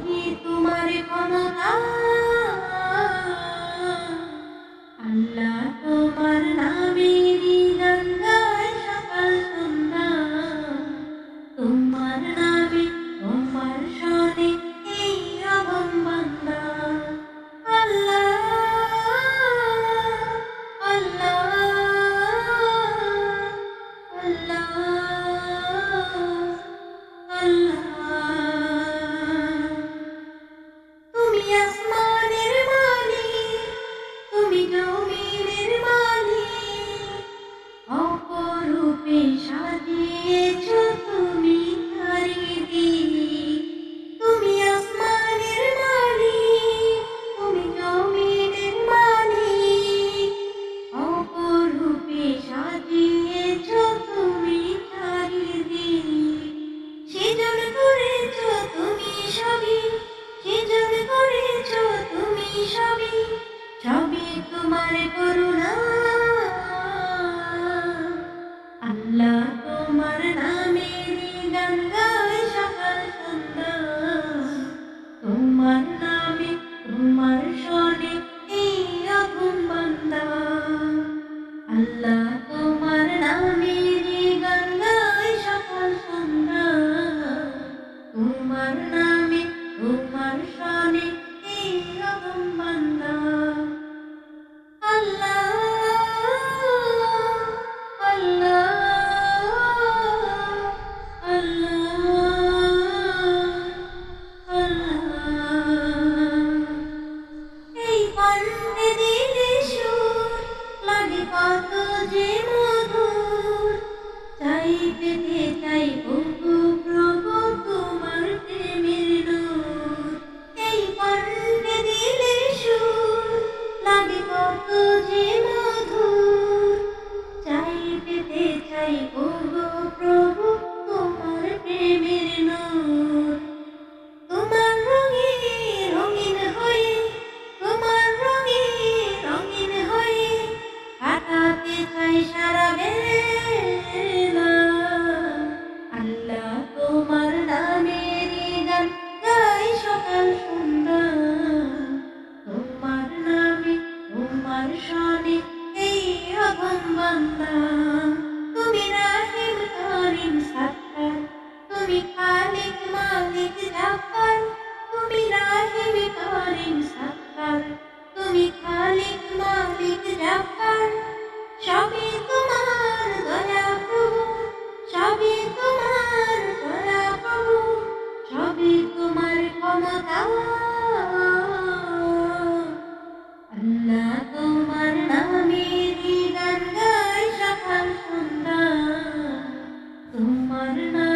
সবই তোমার ক্ষমতা আল্লাহ তোমার নামেরই গান গায় সকাল সন্ধ্যা তোমার নামে তোমার শোনে এই অগম বান্দা আল্লাহ আল্লাহ আল্লাহ আল্লাহ তুমি আসমানের মালিক তুমি জমিনের মালিক অপরূপে সাজিয়েছ তুমি চারিদিক তুমি আসমানের মালিক তুমি জমিনের মালিক অপরূপে সাজিয়েছ তুমি চারিদিক সৃজন করেছ তুমি সবই সৃজন করেছ তুমি সবই সবই তোমার করুণা আল্লাহ তোমার নামেরই গান গায় সকাল সন্ধ্যা তোমার নামে তোমার শোনে এই অগুণ বান্দা আল্লাহ তোমার নামেরই গান গায় সকাল সন্ধ্যা তোমার নামে তোমার শোনে এই অগুণ বান্দা আল্লাহ আল্লাহ আল্লাহ আল্লাহ এই কণ্ঠে দিলে সুর লাগে কত যে মধুর চাই পেতে চাই ওগো প্রভু তোমার প্রেমের নূর এই কণ্ঠে দিলে সুর লাগে কত যে মধুর চাই পেতে চাই ওগো প্রভু তোমার প্রেমের নূর তোমার রঙে রঙিন হয়ে তোমার রঙে রঙিন হয়ে কাটাতে চাই সারা বেলা আল্লাহ তোমার নামেরই গান গাই সকাল সন্ধ্যা তোমার নামে তোমার শোনে এই অগম বান্দা তুমি রাহিম করিম সত্তার তুমি খালিক মালিক জাব্বার তুমি রাহিম করিম সত্তার তুমি খালিক মালিক জাব্বার সবই তোমার দয়া প্রভু সবই তোমার দয়া প্রভু সবই তোমার ক্ষমতা আল্লাহ তোমার নামেরই গান গায় সকাল সন্ধ্যা তোমার নাম